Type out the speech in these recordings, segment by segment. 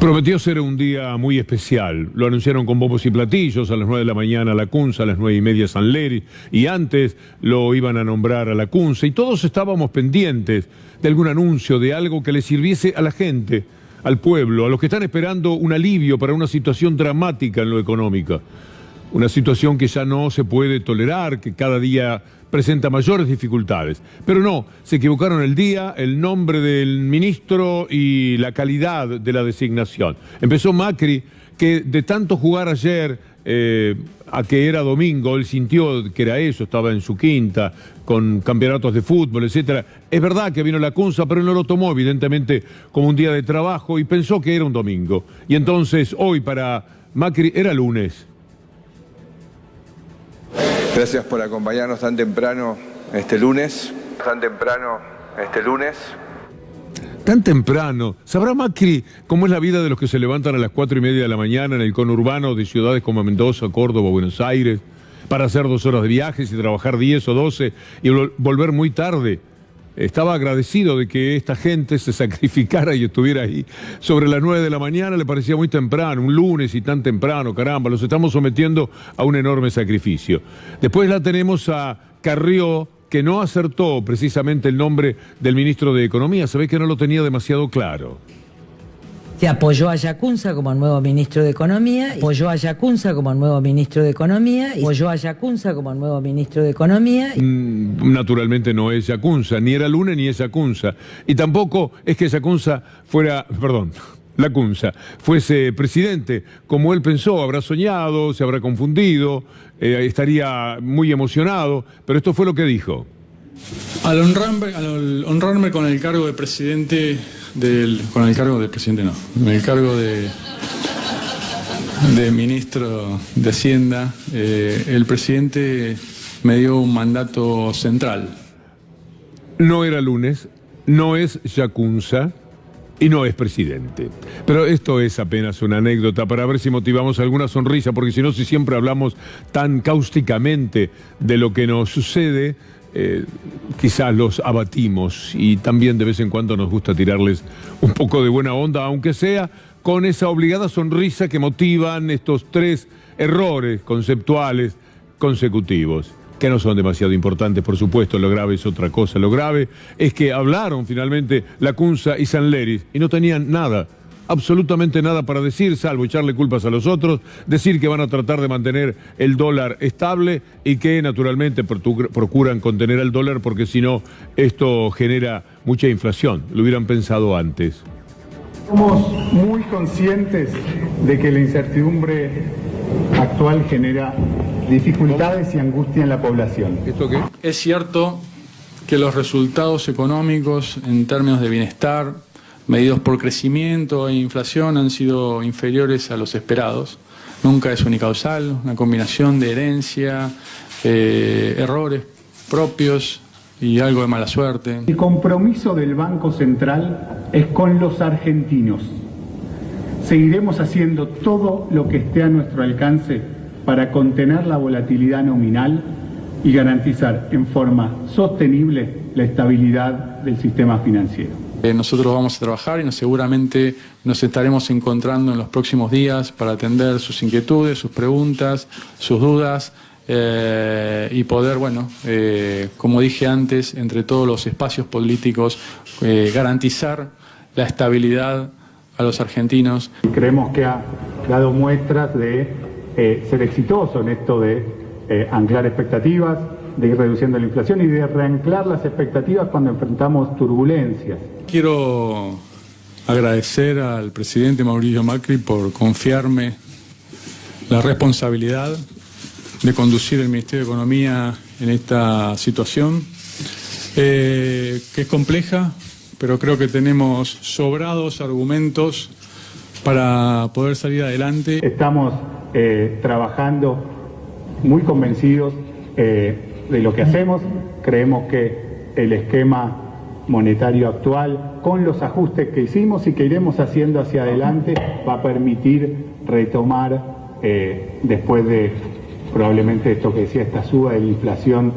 Prometió ser un día muy especial. Lo anunciaron con bombos y platillos. A las 9 de la mañana Lacunza, a las 9:30 Sanleri, y antes lo iban a nombrar a Lacunza, y todos estábamos pendientes de algún anuncio, de algo que le sirviese a la gente, al pueblo, a los que están esperando un alivio para una situación dramática en lo económico. Una situación que ya no se puede tolerar, que cada día presenta mayores dificultades. Pero no, se equivocaron el día, el nombre del ministro y la calidad de la designación. Empezó Macri, que de tanto jugar ayer a que era domingo, él sintió que era eso, estaba en su quinta, con campeonatos de fútbol, etcétera. Es verdad que vino Lacunza, pero él no lo tomó evidentemente como un día de trabajo y pensó que era un domingo. Y entonces hoy para Macri era lunes. Gracias por acompañarnos tan temprano este lunes. Tan temprano. ¿Sabrá Macri cómo es la vida de los que se levantan a las 4:30 de la mañana en el conurbano de ciudades como Mendoza, Córdoba, Buenos Aires, para hacer 2 horas de viajes y trabajar 10 o 12 y volver muy tarde? Estaba agradecido de que esta gente se sacrificara y estuviera ahí. Sobre las 9 de la mañana le parecía muy temprano, un lunes y tan temprano, caramba, los estamos sometiendo a un enorme sacrificio. Después la tenemos a Carrió, que no acertó precisamente el nombre del ministro de Economía. Se ve que no lo tenía demasiado claro. Se apoyó a Lacunza como nuevo ministro de Economía, Naturalmente no es Lacunza, ni era lunes ni es Lacunza. Y tampoco es que Lacunza fuese presidente, como él pensó, habrá soñado, se habrá confundido, estaría muy emocionado, pero esto fue lo que dijo. Al honrarme con el cargo de presidente con el cargo de ministro de Hacienda, el presidente me dio un mandato central. No era lunes, no es Lacunza y no es presidente. Pero esto es apenas una anécdota para ver si motivamos alguna sonrisa, porque si no, si siempre hablamos tan cáusticamente de lo que nos sucede, quizás los abatimos, y también de vez en cuando nos gusta tirarles un poco de buena onda, aunque sea con esa obligada sonrisa que motivan estos 3 errores conceptuales consecutivos, que no son demasiado importantes, por supuesto. Lo grave es otra cosa. Lo grave es que hablaron finalmente Lacunza y Sanleri y no tenían nada, absolutamente nada para decir, salvo echarle culpas a los otros, decir que van a tratar de mantener el dólar estable y que naturalmente procuran contener el dólar porque si no, esto genera mucha inflación. Lo hubieran pensado antes. Somos muy conscientes de que la incertidumbre actual genera dificultades y angustia en la población. ¿Esto qué? Es cierto que los resultados económicos en términos de bienestar, medidos por crecimiento e inflación, han sido inferiores a los esperados. Nunca es unicausal, una combinación de herencia, errores propios y algo de mala suerte. El compromiso del Banco Central es con los argentinos. Seguiremos haciendo todo lo que esté a nuestro alcance para contener la volatilidad nominal y garantizar en forma sostenible la estabilidad del sistema financiero. Nosotros vamos a trabajar y seguramente nos estaremos encontrando en los próximos días para atender sus inquietudes, sus preguntas, sus dudas y poder, como dije antes, entre todos los espacios políticos, garantizar la estabilidad a los argentinos. Creemos que ha dado muestras de ser exitoso en esto de anclar expectativas, de ir reduciendo la inflación y de reanclar las expectativas cuando enfrentamos turbulencias. Quiero agradecer al presidente Mauricio Macri por confiarme la responsabilidad de conducir el Ministerio de Economía en esta situación, que es compleja, pero creo que tenemos sobrados argumentos para poder salir adelante. Estamos trabajando muy convencidos de lo que hacemos. Creemos que el esquema monetario actual, con los ajustes que hicimos y que iremos haciendo hacia adelante, va a permitir retomar después de probablemente esto que decía, esta suba de la inflación.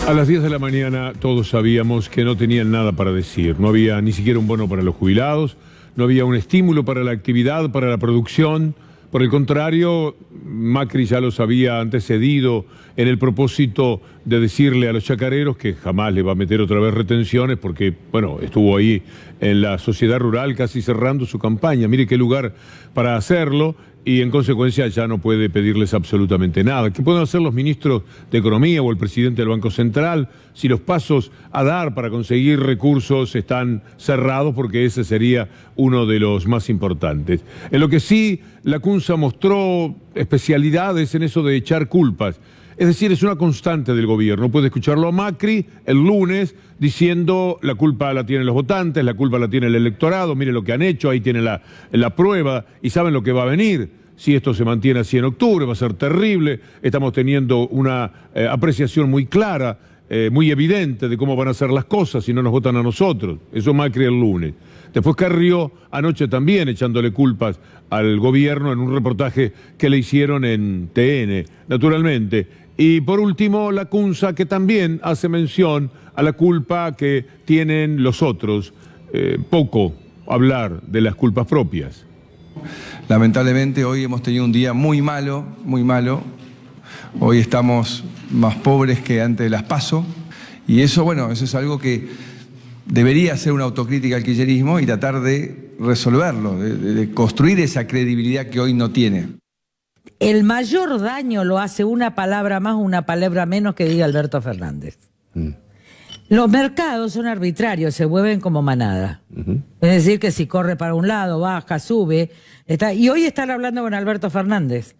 A las 10 de la mañana todos sabíamos que no tenían nada para decir. No había ni siquiera un bono para los jubilados, no había un estímulo para la actividad, para la producción. Por el contrario, Macri ya los había antecedido en el propósito de decirle a los chacareros que jamás le va a meter otra vez retenciones porque, bueno, estuvo ahí en la sociedad rural casi cerrando su campaña. Mire qué lugar para hacerlo y en consecuencia ya no puede pedirles absolutamente nada. ¿Qué pueden hacer los ministros de Economía o el presidente del Banco Central si los pasos a dar para conseguir recursos están cerrados? Porque ese sería uno de los más importantes. En lo que sí, la CUNSA mostró especialidades en eso de echar culpas. Es decir, es una constante del gobierno. Puede escucharlo a Macri el lunes diciendo la culpa la tienen los votantes, la culpa la tiene el electorado, mire lo que han hecho, ahí tiene la prueba y saben lo que va a venir. Si esto se mantiene así en octubre va a ser terrible. Estamos teniendo una apreciación muy clara, muy evidente de cómo van a ser las cosas si no nos votan a nosotros. Eso Macri el lunes. Después Carrió anoche también echándole culpas al gobierno en un reportaje que le hicieron en TN, naturalmente. Y por último, la CUNSA, que también hace mención a la culpa que tienen los otros. Poco hablar de las culpas propias. Lamentablemente hoy hemos tenido un día muy malo, muy malo. Hoy estamos más pobres que antes de las PASO. Y eso, bueno, eso es algo que debería ser una autocrítica al kirchnerismo y tratar de resolverlo, de construir esa credibilidad que hoy no tiene. El mayor daño lo hace una palabra más o una palabra menos que diga Alberto Fernández. Los mercados son arbitrarios, se mueven como manada. Es decir, que si corre para un lado, baja, sube. Y hoy están hablando con Alberto Fernández.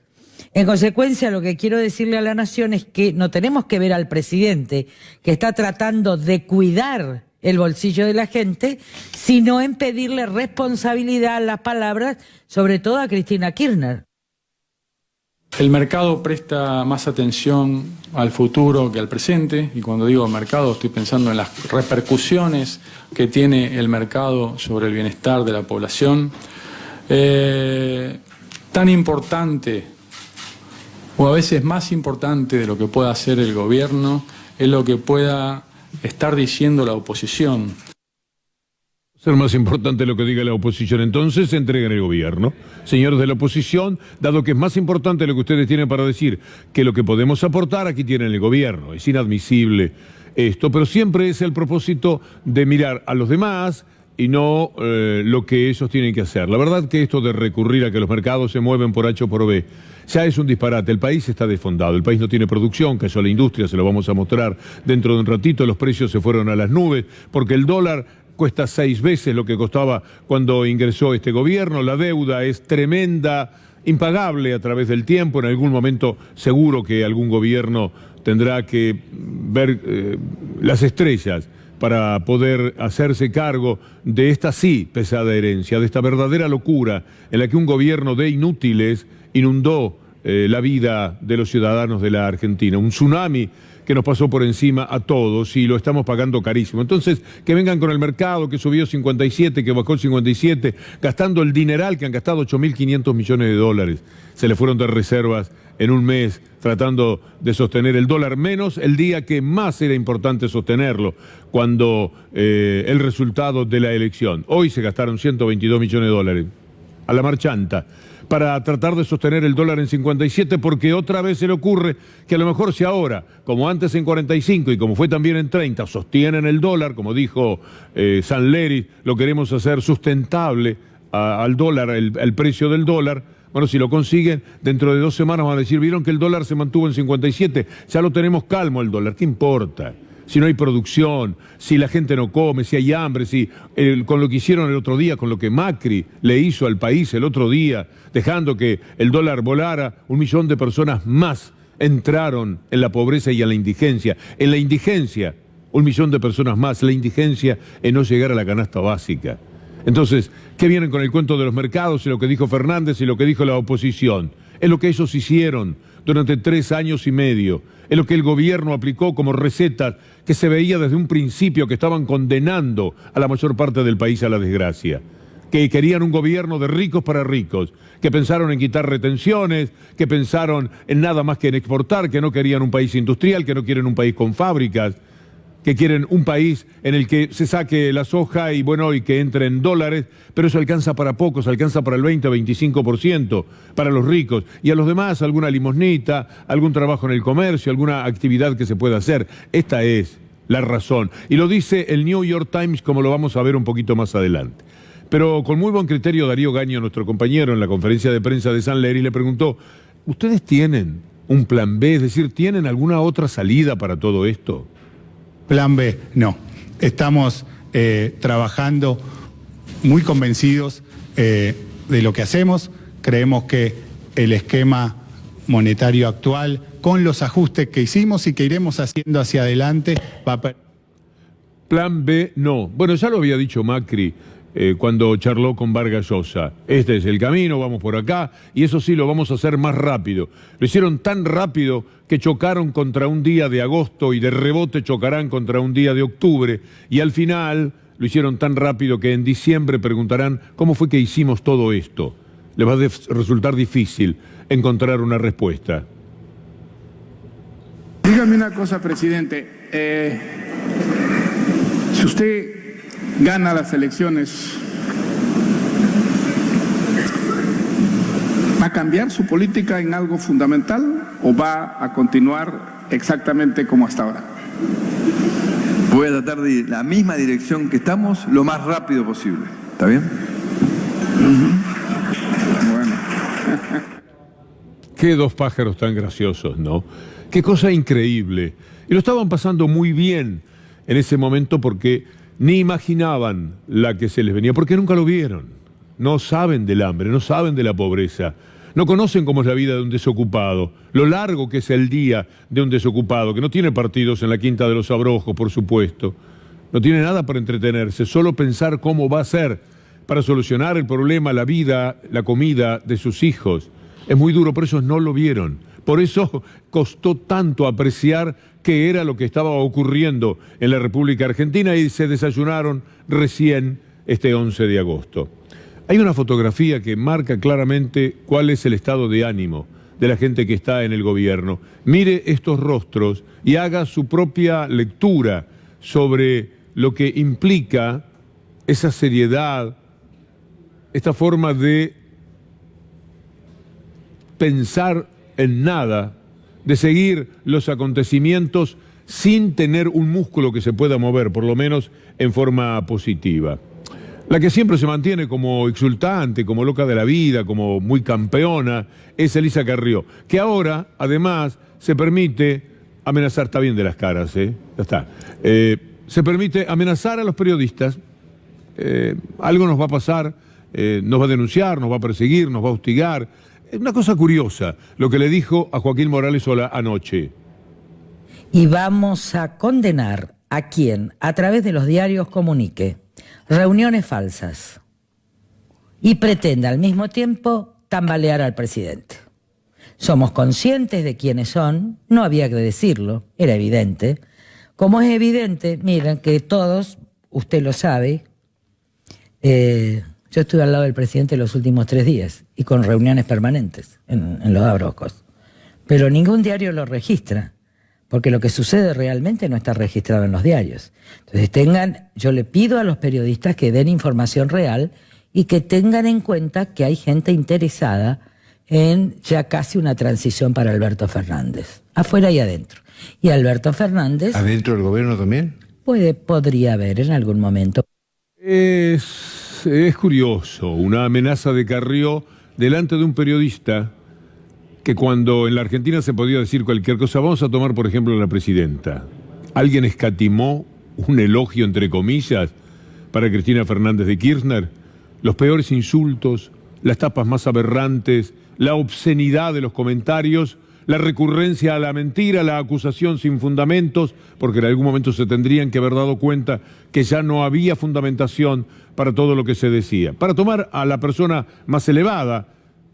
En consecuencia, lo que quiero decirle a la Nación es que no tenemos que ver al presidente que está tratando de cuidar el bolsillo de la gente, sino en pedirle responsabilidad a las palabras, sobre todo a Cristina Kirchner. El mercado presta más atención al futuro que al presente, y cuando digo mercado estoy pensando en las repercusiones que tiene el mercado sobre el bienestar de la población. Tan importante, o a veces más importante de lo que pueda hacer el gobierno, es lo que pueda estar diciendo la oposición. Ser más importante lo que diga la oposición, entonces entreguen el gobierno. Señores de la oposición, dado que es más importante lo que ustedes tienen para decir que lo que podemos aportar, aquí tienen el gobierno. Es inadmisible esto, pero siempre es el propósito de mirar a los demás y no lo que ellos tienen que hacer. La verdad que esto de recurrir a que los mercados se mueven por H o por B, ya es un disparate. El país está desfondado, el país no tiene producción, cayó la industria, se lo vamos a mostrar dentro de un ratito, los precios se fueron a las nubes, porque el dólar cuesta 6 veces lo que costaba cuando ingresó este gobierno, la deuda es tremenda, impagable a través del tiempo, en algún momento seguro que algún gobierno tendrá que ver las estrellas para poder hacerse cargo de esta sí pesada herencia, de esta verdadera locura en la que un gobierno de inútiles inundó la vida de los ciudadanos de la Argentina, un tsunami que nos pasó por encima a todos y lo estamos pagando carísimo. Entonces, que vengan con el mercado que subió 57, que bajó 57, gastando el dineral que han gastado 8.500 millones de dólares. Se le fueron de reservas en un mes tratando de sostener el dólar, menos el día que más era importante sostenerlo, cuando el resultado de la elección. Hoy se gastaron 122 millones de dólares a la marchanta para tratar de sostener el dólar en 57, porque otra vez se le ocurre que a lo mejor si ahora, como antes en 45 y como fue también en 30, sostienen el dólar, como dijo Sanleri, lo queremos hacer sustentable al dólar, el precio del dólar. Bueno, si lo consiguen, dentro de 2 semanas van a decir, vieron que el dólar se mantuvo en 57, ya lo tenemos calmo el dólar, ¿qué importa? Si no hay producción, si la gente no come, si hay hambre, con lo que hicieron el otro día, con lo que Macri le hizo al país el otro día, dejando que el dólar volara, 1 millón de personas más entraron en la pobreza y en la indigencia. En la indigencia, 1 millón de personas más, la indigencia en no llegar a la canasta básica. Entonces, ¿qué vienen con el cuento de los mercados y lo que dijo Fernández y lo que dijo la oposición? Es lo que ellos hicieron durante 3 años y medio. Es lo que el gobierno aplicó como recetas que se veía desde un principio que estaban condenando a la mayor parte del país a la desgracia. Que querían un gobierno de ricos para ricos, que pensaron en quitar retenciones, que pensaron en nada más que en exportar, que no querían un país industrial, que no quieren un país con fábricas. que quieren un país en el que se saque la soja y bueno, y que entre en dólares, pero eso alcanza para pocos, alcanza para el 20 o 25%, para los ricos, y a los demás alguna limosnita, algún trabajo en el comercio, alguna actividad que se pueda hacer. Esta es la razón. Y lo dice el New York Times, como lo vamos a ver un poquito más adelante. Pero con muy buen criterio, Darío Gaño, nuestro compañero en la conferencia de prensa de San Lery, le preguntó, ¿ustedes tienen un plan B? Es decir, ¿tienen alguna otra salida para todo esto? Plan B, no. Estamos trabajando muy convencidos de lo que hacemos. Creemos que el esquema monetario actual, con los ajustes que hicimos y que iremos haciendo hacia adelante, va a... Plan B, no. Bueno, ya lo había dicho Macri cuando charló con Vargas Llosa. Este es el camino, vamos por acá, y eso sí lo vamos a hacer más rápido. Lo hicieron tan rápido que chocaron contra un día de agosto y de rebote chocarán contra un día de octubre, y al final lo hicieron tan rápido que en diciembre preguntarán ¿cómo fue que hicimos todo esto? Les va a resultar difícil encontrar una respuesta. Dígame una cosa, presidente. Si usted gana las elecciones, ¿va a cambiar su política en algo fundamental o va a continuar exactamente como hasta ahora? Voy a tratar de ir en la misma dirección que estamos lo más rápido posible. ¿Está bien? Bueno. Qué dos pájaros tan graciosos, ¿no? Qué cosa increíble. Y lo estaban pasando muy bien en ese momento porque ni imaginaban la que se les venía, porque nunca lo vieron. No saben del hambre, no saben de la pobreza, no conocen cómo es la vida de un desocupado, lo largo que es el día de un desocupado, que no tiene partidos en la Quinta de los Abrojos, por supuesto. No tiene nada para entretenerse, solo pensar cómo va a ser para solucionar el problema, la vida, la comida de sus hijos. Es muy duro, por eso no lo vieron. Por eso costó tanto apreciar qué era lo que estaba ocurriendo en la República Argentina y se desayunaron recién este 11 de agosto. Hay una fotografía que marca claramente cuál es el estado de ánimo de la gente que está en el gobierno. Mire estos rostros y haga su propia lectura sobre lo que implica esa seriedad, esta forma de pensar en nada, de seguir los acontecimientos sin tener un músculo que se pueda mover, por lo menos en forma positiva. La que siempre se mantiene como exultante, como loca de la vida, como muy campeona, es Elisa Carrió, que ahora, además, se permite amenazar, está bien de las caras, ya está, se permite amenazar a los periodistas, algo nos va a pasar, nos va a denunciar, nos va a perseguir, nos va a hostigar. Es una cosa curiosa lo que le dijo a Joaquín Morales Solá anoche. Y vamos a condenar a quien, a través de los diarios, comunique reuniones falsas y pretenda al mismo tiempo tambalear al presidente. Somos conscientes de quiénes son, no había que decirlo, era evidente. Como es evidente, miren que todos, usted lo sabe, yo estuve al lado del presidente los últimos 3 días y con reuniones permanentes en los Abrojos. Pero ningún diario lo registra, porque lo que sucede realmente no está registrado en los diarios. Entonces yo le pido a los periodistas que den información real y que tengan en cuenta que hay gente interesada en ya casi una transición para Alberto Fernández, afuera y adentro. Y Alberto Fernández... ¿Adentro del gobierno también? Podría haber en algún momento. Es curioso, una amenaza de Carrió delante de un periodista que cuando en la Argentina se podía decir cualquier cosa, vamos a tomar por ejemplo a la presidenta. ¿Alguien escatimó un elogio entre comillas para Cristina Fernández de Kirchner? Los peores insultos, las tapas más aberrantes, la obscenidad de los comentarios, la recurrencia a la mentira, la acusación sin fundamentos, porque en algún momento se tendrían que haber dado cuenta que ya no había fundamentación para todo lo que se decía. Para tomar a la persona más elevada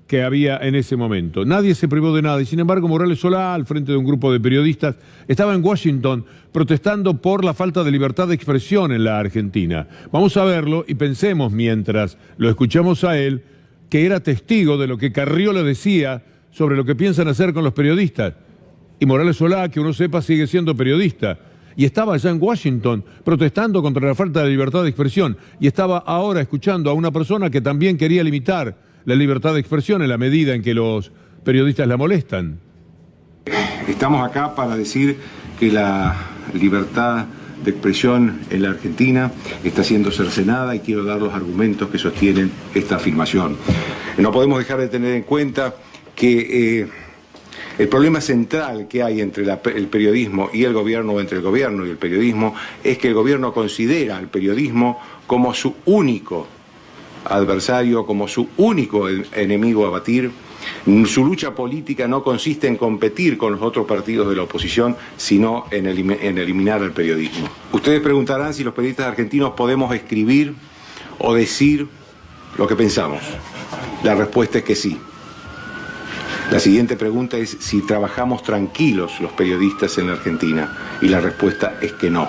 que había en ese momento. Nadie se privó de nada y sin embargo Morales Solá, al frente de un grupo de periodistas, estaba en Washington protestando por la falta de libertad de expresión en la Argentina. Vamos a verlo y pensemos mientras lo escuchamos a él que era testigo de lo que Carrió le decía sobre lo que piensan hacer con los periodistas. Y Morales Solá, que uno sepa, sigue siendo periodista. y estaba allá en Washington protestando contra la falta de libertad de expresión, y estaba ahora escuchando a una persona que también quería limitar la libertad de expresión en la medida en que los periodistas la molestan. Estamos acá para decir que la libertad de expresión en la Argentina está siendo cercenada y quiero dar los argumentos que sostienen esta afirmación. No podemos dejar de tener en cuenta que el problema central que hay entre el periodismo y el gobierno, o entre el gobierno y el periodismo, es que el gobierno considera al periodismo como su único adversario, como su único enemigo a batir. Su lucha política no consiste en competir con los otros partidos de la oposición, sino en eliminar al periodismo. Ustedes preguntarán si los periodistas argentinos podemos escribir o decir lo que pensamos. La respuesta es que sí. La siguiente pregunta es si trabajamos tranquilos los periodistas en la Argentina, y la respuesta es que no.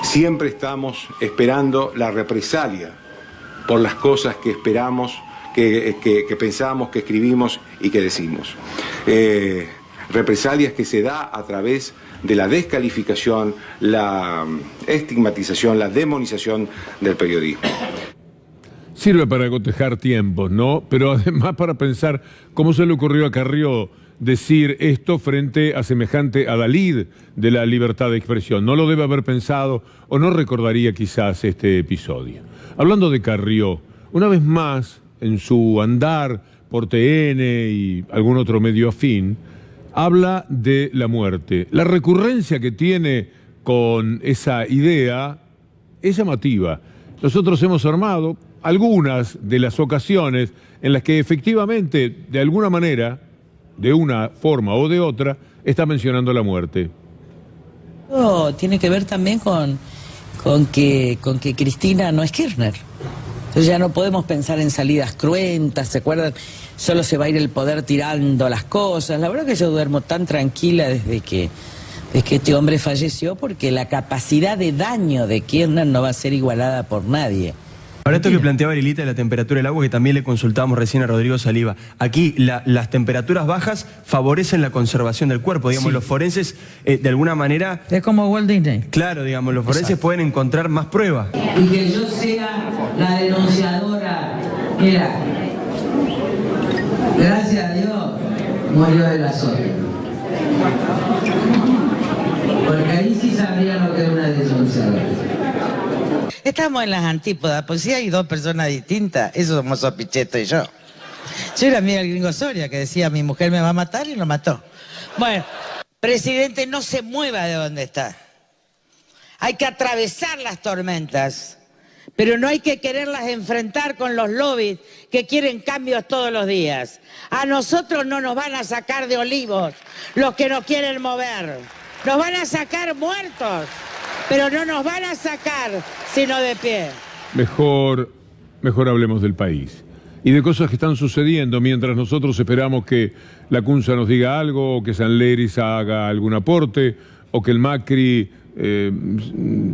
Siempre estamos esperando la represalia por las cosas que esperamos, que pensamos, que escribimos y que decimos. Represalias que se da a través de la descalificación, la estigmatización, la demonización del periodismo. Sirve para cotejar tiempos, ¿no? Pero además para pensar cómo se le ocurrió a Carrió decir esto frente a semejante adalid de la libertad de expresión. No lo debe haber pensado o no recordaría quizás este episodio. Hablando de Carrió, una vez más, en su andar por TN y algún otro medio afín, habla de la muerte. La recurrencia que tiene con esa idea es llamativa. Nosotros hemos armado algunas de las ocasiones en las que efectivamente, de alguna manera, de una forma o de otra, está mencionando la muerte. Tiene que ver también con que Cristina no es Kirchner. Entonces ya no podemos pensar en salidas cruentas, ¿se acuerdan? Solo se va a ir el poder tirando las cosas. La verdad que yo duermo tan tranquila desde que este hombre falleció, porque la capacidad de daño de Kirchner no va a ser igualada por nadie. Ahora esto que planteaba Lilita de la temperatura del agua, que también le consultábamos recién a Rodrigo Saliba. Aquí las temperaturas bajas favorecen la conservación del cuerpo. Digamos, sí. Los forenses, de alguna manera... Es como Walt Disney. Claro, digamos, los forenses pueden encontrar más pruebas. Y que yo sea la denunciadora. Mira, gracias a Dios, murió de la sola. Porque ahí sí sabría lo que es una denunciadora. Estamos en las antípodas, pues si hay dos personas distintas, eso somos Pichetto y yo. Yo era amiga del Gringo Soria, que decía, mi mujer me va a matar, y lo mató. Bueno, presidente, no se mueva de donde está. Hay que atravesar las tormentas, pero no hay que quererlas enfrentar con los lobbies que quieren cambios todos los días. A nosotros no nos van a sacar de Olivos los que nos quieren mover. Nos van a sacar muertos, pero no nos van a sacar sino de pie. Mejor hablemos del país y de cosas que están sucediendo mientras nosotros esperamos que la CUNSA nos diga algo, o que Sanleris haga algún aporte, o que el Macri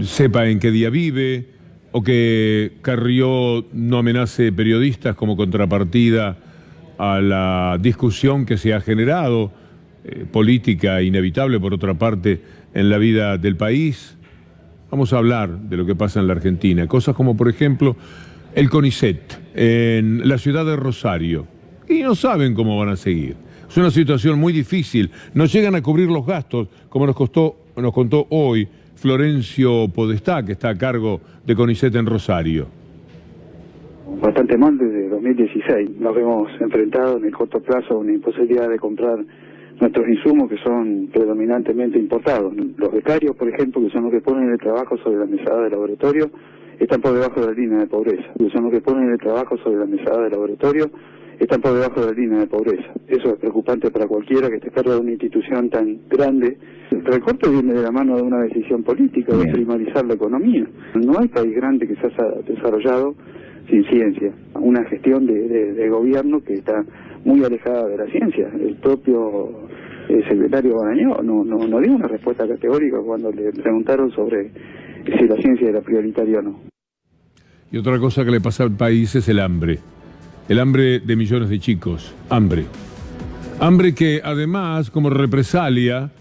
sepa en qué día vive, o que Carrió no amenace periodistas como contrapartida a la discusión que se ha generado, política inevitable por otra parte en la vida del país. Vamos a hablar de lo que pasa en la Argentina, cosas como por ejemplo el CONICET en la ciudad de Rosario, y no saben cómo van a seguir. Es una situación muy difícil, no llegan a cubrir los gastos, como nos contó hoy Florencio Podestá, que está a cargo de CONICET en Rosario. Bastante mal desde 2016. Nos vemos enfrentados en el corto plazo a una imposibilidad de comprar nuestros insumos, que son predominantemente importados. Los becarios, por ejemplo, que son los que ponen el trabajo sobre la mesada de laboratorio, están por debajo de la línea de pobreza. Que son los que ponen el trabajo sobre la mesada de laboratorio, están por debajo de la línea de pobreza. Eso es preocupante para cualquiera que esté cargo de una institución tan grande. El recorte viene de la mano de una decisión política de primarizar la economía. No hay país grande que se haya desarrollado sin ciencia. Una gestión de gobierno que está muy alejada de la ciencia. El propio secretario Barañó no dio una respuesta categórica cuando le preguntaron sobre si la ciencia era prioritaria o no. Y otra cosa que le pasa al país es el hambre. El hambre de millones de chicos. Hambre. Hambre que además, como represalia,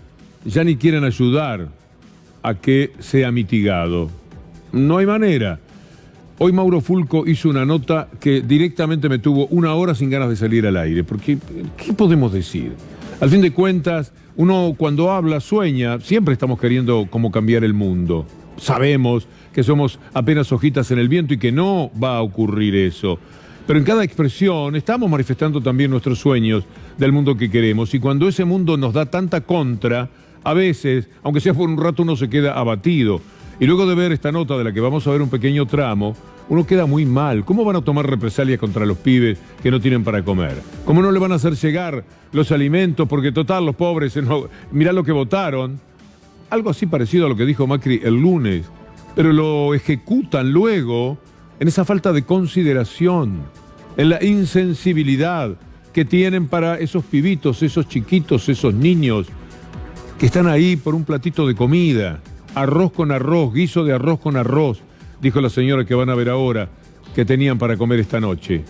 ya ni quieren ayudar a que sea mitigado. No hay manera. Hoy Mauro Fulco hizo una nota que directamente me tuvo 1 hora sin ganas de salir al aire, porque ¿qué podemos decir? Al fin de cuentas, uno cuando habla sueña, siempre estamos queriendo cómo cambiar el mundo. Sabemos que somos apenas hojitas en el viento y que no va a ocurrir eso. Pero en cada expresión estamos manifestando también nuestros sueños del mundo que queremos. Y cuando ese mundo nos da tanta contra, a veces, aunque sea por un rato, uno se queda abatido. Y luego de ver esta nota de la que vamos a ver un pequeño tramo, uno queda muy mal. ¿Cómo van a tomar represalias contra los pibes que no tienen para comer? ¿Cómo no le van a hacer llegar los alimentos? Porque total, los pobres, mirá lo que votaron. Algo así parecido a lo que dijo Macri el lunes. Pero lo ejecutan luego en esa falta de consideración, en la insensibilidad que tienen para esos pibitos, esos chiquitos, esos niños que están ahí por un platito de comida. Arroz con arroz, guiso de arroz con arroz, dijo la señora que van a ver ahora, que tenían para comer esta noche.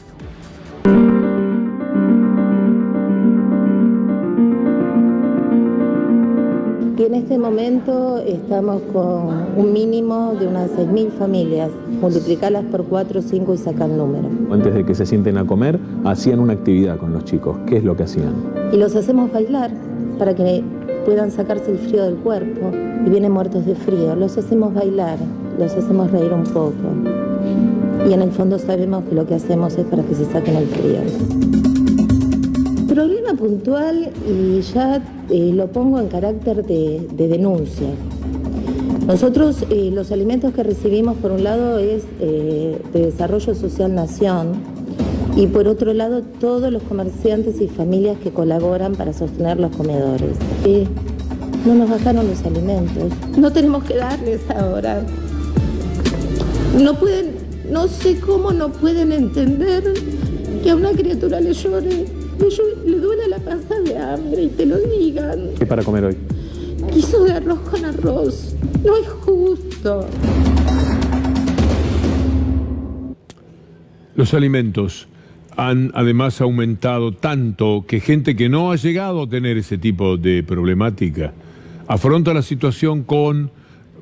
Y en este momento estamos con un mínimo de unas 6.000 familias. Multiplicarlas por 4 o 5 y sacar el número. Antes de que se sienten a comer, hacían una actividad con los chicos. ¿Qué es lo que hacían? Y los hacemos bailar para que puedan sacarse el frío del cuerpo y vienen muertos de frío. Los hacemos bailar, los hacemos reír un poco. Y en el fondo sabemos que lo que hacemos es para que se saquen el frío. Problema puntual, y ya lo pongo en carácter de denuncia. Nosotros los alimentos que recibimos por un lado es de Desarrollo Social Nación, y por otro lado, todos los comerciantes y familias que colaboran para sostener los comedores. No nos bajaron los alimentos. No tenemos que darles ahora. No sé cómo no pueden entender que a una criatura le llore, le duele la panza de hambre y te lo digan. ¿Qué para comer hoy? Guiso de arroz con arroz. No es justo. Los alimentos han además aumentado tanto que gente que no ha llegado a tener ese tipo de problemática afronta la situación con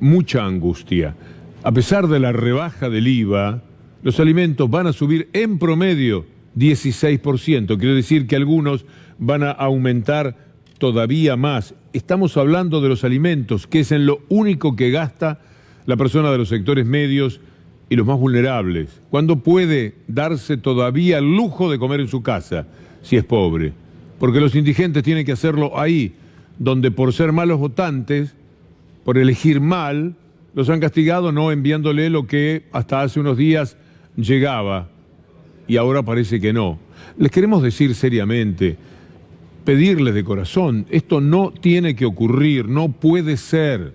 mucha angustia. A pesar de la rebaja del IVA, los alimentos van a subir en promedio 16%. Quiere decir que algunos van a aumentar todavía más. Estamos hablando de los alimentos, que es en lo único que gasta la persona de los sectores medios y los más vulnerables. ¿Cuándo puede darse todavía el lujo de comer en su casa si es pobre? Porque los indigentes tienen que hacerlo ahí, donde por ser malos votantes, por elegir mal, los han castigado no enviándole lo que hasta hace unos días llegaba y ahora parece que no. Les queremos decir seriamente, pedirles de corazón, esto no tiene que ocurrir, no puede ser,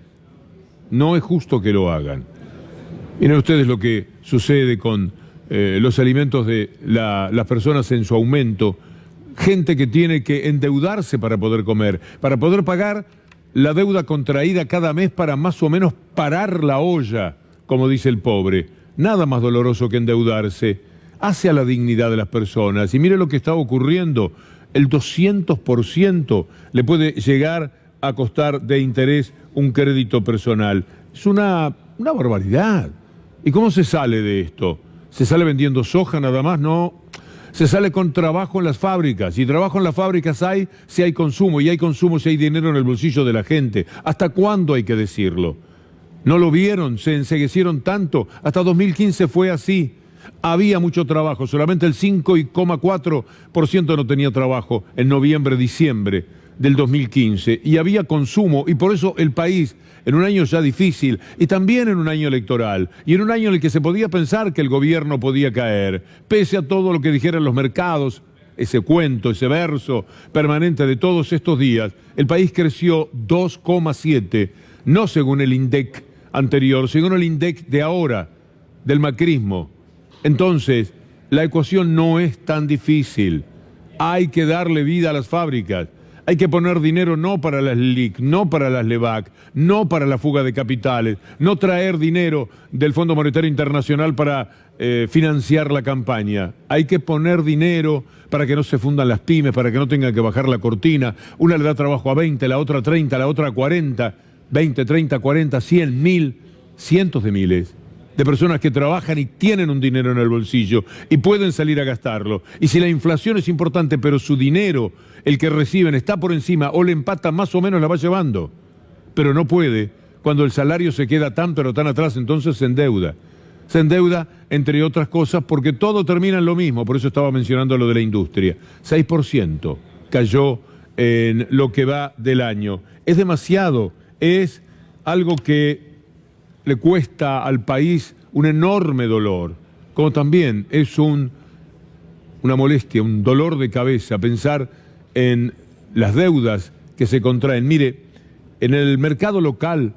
no es justo que lo hagan. Miren ustedes lo que sucede con los alimentos de las personas en su aumento. Gente que tiene que endeudarse para poder comer, para poder pagar la deuda contraída cada mes para más o menos parar la olla, como dice el pobre. Nada más doloroso que endeudarse. Hace a la dignidad de las personas. Y mire lo que está ocurriendo. El 200% le puede llegar a costar de interés un crédito personal. Es una barbaridad. ¿Y cómo se sale de esto? ¿Se sale vendiendo soja nada más? No. Se sale con trabajo en las fábricas. Y trabajo en las fábricas hay si hay consumo. Y hay consumo si hay dinero en el bolsillo de la gente. ¿Hasta cuándo hay que decirlo? ¿No lo vieron? ¿Se enceguecieron tanto? Hasta 2015 fue así. Había mucho trabajo. Solamente el 5,4% no tenía trabajo en noviembre, diciembre del 2015. Y había consumo. Y por eso el país, en un año ya difícil, y también en un año electoral, y en un año en el que se podía pensar que el gobierno podía caer, pese a todo lo que dijeran los mercados, ese cuento, ese verso permanente de todos estos días, el país creció 2,7, no según el INDEC anterior, según el INDEC de ahora, del macrismo. Entonces, la ecuación no es tan difícil. Hay que darle vida a las fábricas. Hay que poner dinero no para las LIC, no para las LEVAC, no para la fuga de capitales, no traer dinero del Fondo Monetario Internacional para financiar la campaña. Hay que poner dinero para que no se fundan las pymes, para que no tengan que bajar la cortina. Una le da trabajo a 20, la otra a 30, la otra a 40. 20, 30, 40, 100, 1000, cientos de miles de personas que trabajan y tienen un dinero en el bolsillo y pueden salir a gastarlo. Y si la inflación es importante, pero su dinero, el que reciben, está por encima o le empata, más o menos la va llevando. Pero no puede. Cuando el salario se queda tan pero tan atrás, entonces se endeuda. Se endeuda, entre otras cosas, porque todo termina en lo mismo. Por eso estaba mencionando lo de la industria. 6% cayó en lo que va del año. Es demasiado. Es algo que le cuesta al país un enorme dolor. Como también es una molestia, un dolor de cabeza pensar en las deudas que se contraen. Mire, en el mercado local,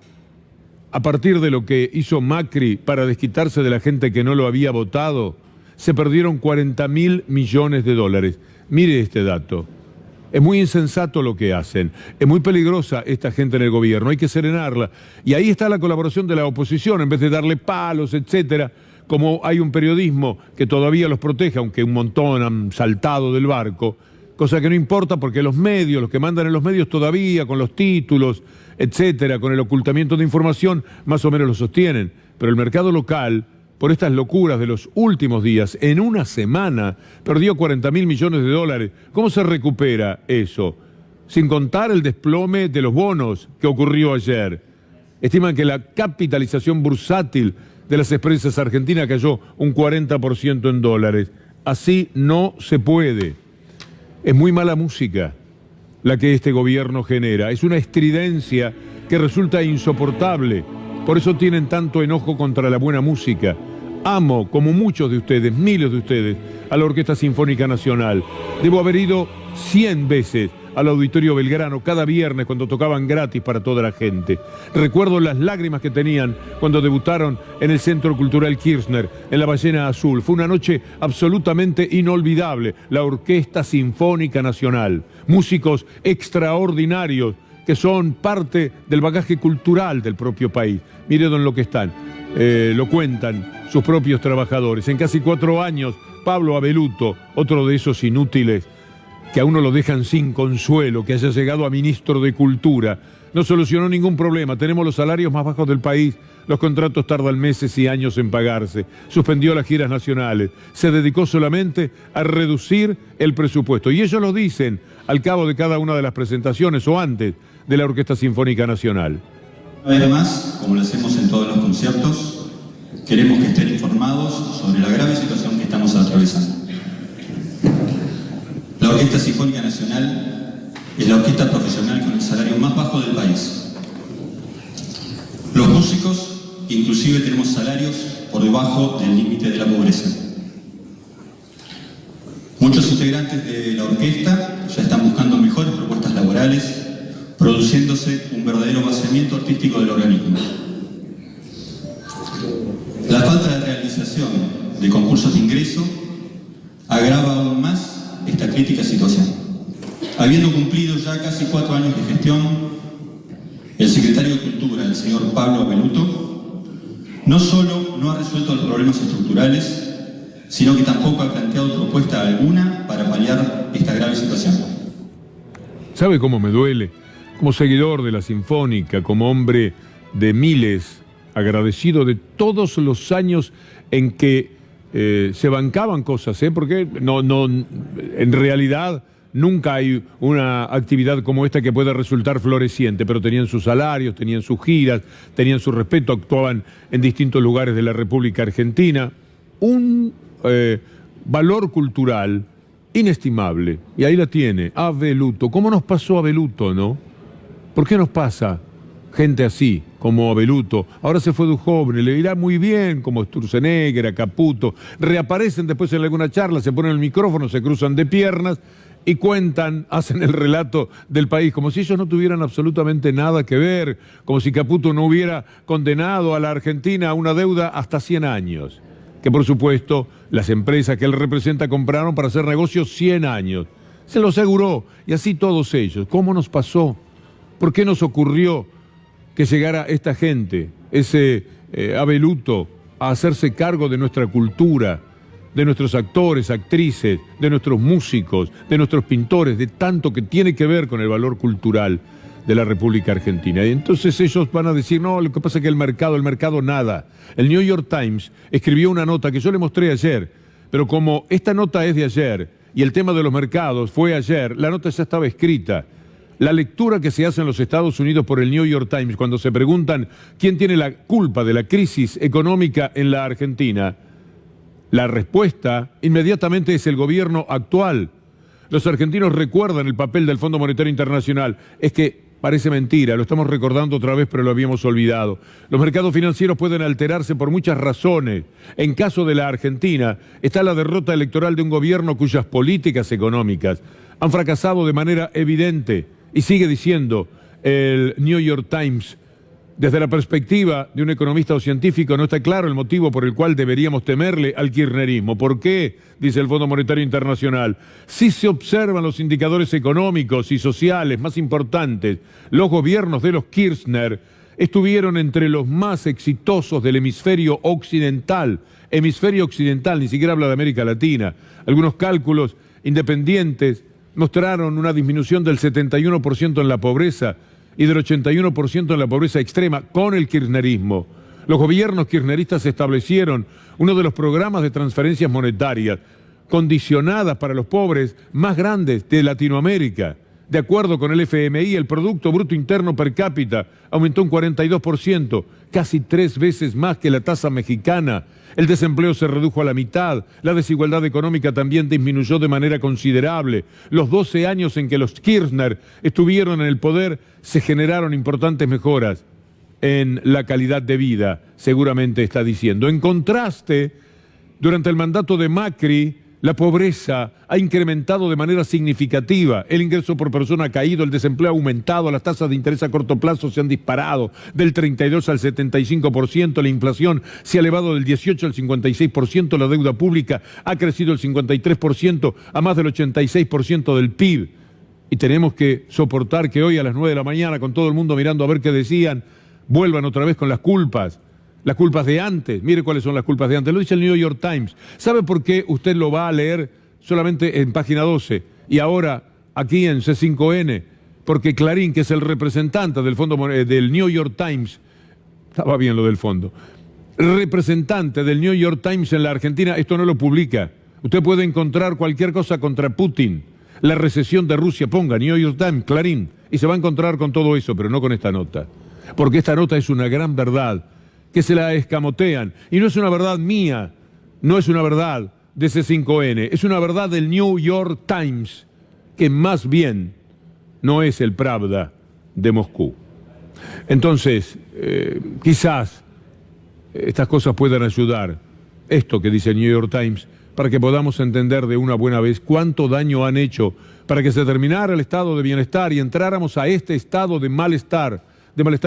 a partir de lo que hizo Macri para desquitarse de la gente que no lo había votado, se perdieron 40.000 millones de dólares. Mire este dato. Es muy insensato lo que hacen. Es muy peligrosa esta gente en el gobierno. Hay que serenarla. Y ahí está la colaboración de la oposición, en vez de darle palos, etcétera. Como hay un periodismo que todavía los protege, aunque un montón han saltado del barco, cosa que no importa porque los medios, los que mandan en los medios todavía, con los títulos, etcétera, con el ocultamiento de información, más o menos lo sostienen. Pero el mercado local, por estas locuras de los últimos días, en una semana perdió 40.000 millones de dólares. ¿Cómo se recupera eso? Sin contar el desplome de los bonos que ocurrió ayer. Estiman que la capitalización bursátil de las empresas argentinas cayó un 40% en dólares. Así no se puede. Es muy mala música la que este gobierno genera. Es una estridencia que resulta insoportable. Por eso tienen tanto enojo contra la buena música. Amo, como muchos de ustedes, miles de ustedes, a la Orquesta Sinfónica Nacional. Debo haber ido 100 veces al Auditorio Belgrano cada viernes cuando tocaban gratis para toda la gente. Recuerdo las lágrimas que tenían cuando debutaron en el Centro Cultural Kirchner, en la Ballena Azul. Fue una noche absolutamente inolvidable. La Orquesta Sinfónica Nacional. Músicos extraordinarios que son parte del bagaje cultural del propio país. Miren en lo que están. Lo cuentan sus propios trabajadores. En casi 4 años, Pablo Abeluto, otro de esos inútiles que a uno lo dejan sin consuelo, que haya llegado a ministro de Cultura, no solucionó ningún problema. Tenemos los salarios más bajos del país, los contratos tardan meses y años en pagarse, suspendió las giras nacionales, se dedicó solamente a reducir el presupuesto. Y ellos lo dicen al cabo de cada una de las presentaciones o antes de la Orquesta Sinfónica Nacional. Además, como lo hacemos en todos los conciertos, queremos que estén informados sobre la grave situación que estamos atravesando. La Orquesta Sinfónica Nacional es la orquesta profesional con el salario más bajo del país. Los músicos, inclusive, tenemos salarios por debajo del límite de la pobreza. Muchos integrantes de la orquesta ya están buscando mejores propuestas laborales, produciéndose un verdadero vaciamiento artístico del organismo. La falta de realización de concursos de ingreso agrava aún más esta crítica situación. Habiendo cumplido ya casi 4 años de gestión, el secretario de Cultura, el señor Pablo Abeluto, no solo no ha resuelto los problemas estructurales, sino que tampoco ha planteado propuesta alguna para paliar esta grave situación. ¿Sabe cómo me duele? Como seguidor de la Sinfónica, como hombre de miles, agradecido de todos los años en que se bancaban cosas, porque en realidad nunca hay una actividad como esta que pueda resultar floreciente, pero tenían sus salarios, tenían sus giras, tenían su respeto, actuaban en distintos lugares de la República Argentina. Un valor cultural inestimable. Y ahí la tiene, Abeluto. ¿Cómo nos pasó Abeluto, no? ¿Por qué nos pasa gente así, como Abeluto? Ahora se fue Duhovne, le irá muy bien, como Sturzenegger, Caputo. Reaparecen después en alguna charla, se ponen el micrófono, se cruzan de piernas y cuentan, hacen el relato del país, como si ellos no tuvieran absolutamente nada que ver, como si Caputo no hubiera condenado a la Argentina a una deuda hasta 100 años. Que por supuesto las empresas que él representa compraron para hacer negocios 100 años. Se lo aseguró, y así todos ellos. ¿Cómo nos pasó? ¿Por qué nos ocurrió que llegara esta gente, ese Abeluto, a hacerse cargo de nuestra cultura, de nuestros actores, actrices, de nuestros músicos, de nuestros pintores, de tanto que tiene que ver con el valor cultural? de la República Argentina. Y entonces ellos van a decir, no, lo que pasa es que el mercado nada. El New York Times escribió una nota que yo le mostré ayer, pero como esta nota es de ayer y el tema de los mercados fue ayer, la nota ya estaba escrita. La lectura que se hace en los Estados Unidos por el New York Times cuando se preguntan quién tiene la culpa de la crisis económica en la Argentina, la respuesta inmediatamente es el gobierno actual. Los argentinos recuerdan el papel del Fondo Monetario Internacional. Es que parece mentira, lo estamos recordando otra vez, pero lo habíamos olvidado. Los mercados financieros pueden alterarse por muchas razones. En caso de la Argentina, está la derrota electoral de un gobierno cuyas políticas económicas han fracasado de manera evidente. Y sigue diciendo el New York Times, desde la perspectiva de un economista o científico no está claro el motivo por el cual deberíamos temerle al kirchnerismo. ¿Por qué? Dice el Fondo Monetario Internacional. Si se observan los indicadores económicos y sociales más importantes, los gobiernos de los Kirchner estuvieron entre los más exitosos del hemisferio occidental. Hemisferio occidental, ni siquiera habla de América Latina. Algunos cálculos independientes mostraron una disminución del 71% en la pobreza y del 81% en la pobreza extrema con el kirchnerismo. Los gobiernos kirchneristas establecieron uno de los programas de transferencias monetarias condicionadas para los pobres más grandes de Latinoamérica. De acuerdo con el FMI, el Producto Bruto Interno per cápita aumentó un 42%, casi 3 veces más que la tasa mexicana. El desempleo se redujo a la mitad, la desigualdad económica también disminuyó de manera considerable. Los 12 años en que los Kirchner estuvieron en el poder se generaron importantes mejoras en la calidad de vida, seguramente está diciendo. En contraste, durante el mandato de Macri, la pobreza ha incrementado de manera significativa, el ingreso por persona ha caído, el desempleo ha aumentado, las tasas de interés a corto plazo se han disparado del 32 al 75%, la inflación se ha elevado del 18 al 56%, la deuda pública ha crecido el 53% a más del 86% del PIB. Y tenemos que soportar que hoy a las 9 de la mañana, con todo el mundo mirando a ver qué decían, vuelvan otra vez con las culpas de antes. Mire cuáles son las culpas de antes. Lo dice el New York Times. ¿Sabe por qué usted lo va a leer solamente en página 12 y ahora aquí en C5N? Porque Clarín, que es el representante del del New York Times, estaba bien lo del fondo, el representante del New York Times en la Argentina, esto no lo publica. Usted puede encontrar cualquier cosa contra Putin, la recesión de Rusia, ponga New York Times, Clarín, y se va a encontrar con todo eso, pero no con esta nota. Porque esta nota es una gran verdad que se la escamotean. Y no es una verdad mía, no es una verdad de C5N, es una verdad del New York Times, que más bien no es el Pravda de Moscú. Entonces, quizás estas cosas puedan ayudar, esto que dice el New York Times, para que podamos entender de una buena vez cuánto daño han hecho para que se terminara el estado de bienestar y entráramos a este estado de malestar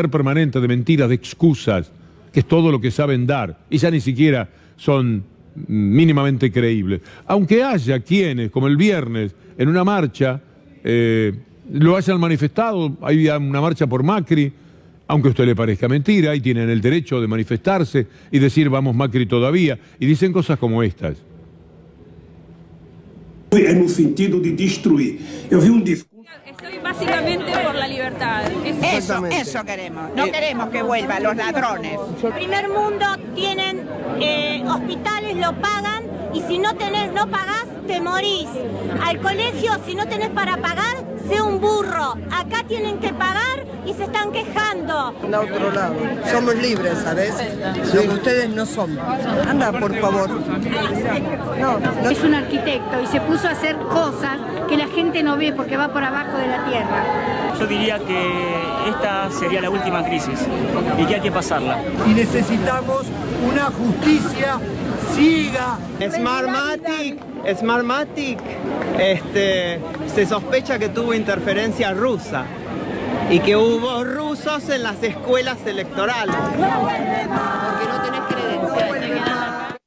permanente, de mentiras, de excusas, que es todo lo que saben dar, y ya ni siquiera son mínimamente creíbles. Aunque haya quienes, como el viernes, en una marcha, lo hayan manifestado, hay una marcha por Macri, aunque a usted le parezca mentira, y tienen el derecho de manifestarse y decir vamos Macri todavía, y dicen cosas como estas. En un sentido de destruir. Yo vi un discurso. Estoy básicamente por la libertad. Eso queremos. No queremos que vuelvan los ladrones. El primer mundo tienen hospitales, lo pagan, y si no pagás, te morís. Al colegio, si no tenés para pagar, sé un burro. Acá tienen que pagar y se están quejando. De otro lado, somos libres, ¿sabes? Lo que ustedes no son. Anda, por favor. No. Es un arquitecto y se puso a hacer cosas que la gente no ve porque va por abajo de la tierra. Yo diría que esta sería la última crisis y que hay que pasarla. Y necesitamos una justicia ciega. Smartmatic, se sospecha que tuvo interferencia rusa y que hubo rusos en las escuelas electorales. Porque no tenés credencial.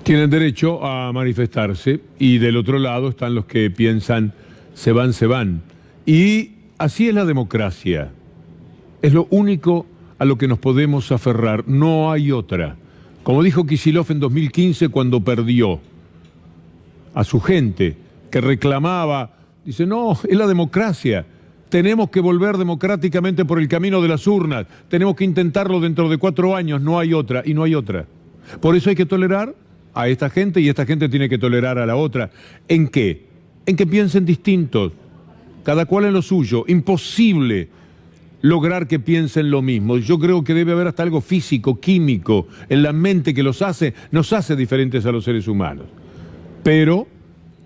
Tienen derecho a manifestarse y del otro lado están los que piensan se van. Y así es la democracia. Es lo único a lo que nos podemos aferrar, no hay otra. Como dijo Kicillof en 2015 cuando perdió a su gente que reclamaba, dice, no, es la democracia. tenemos que volver democráticamente por el camino de las urnas. Tenemos que intentarlo dentro de 4 años. No hay otra, y no hay otra. Por eso hay que tolerar a esta gente y esta gente tiene que tolerar a la otra. ¿En qué? En que piensen distintos, cada cual en lo suyo. Imposible lograr que piensen lo mismo. Yo creo que debe haber hasta algo físico, químico, en la mente que nos hace diferentes a los seres humanos. Pero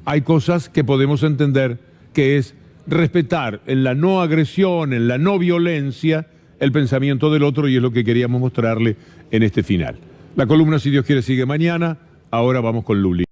hay cosas que podemos entender que es respetar en la no agresión, en la no violencia, el pensamiento del otro, y es lo que queríamos mostrarle en este final. La columna, si Dios quiere, sigue mañana. Ahora vamos con Luli.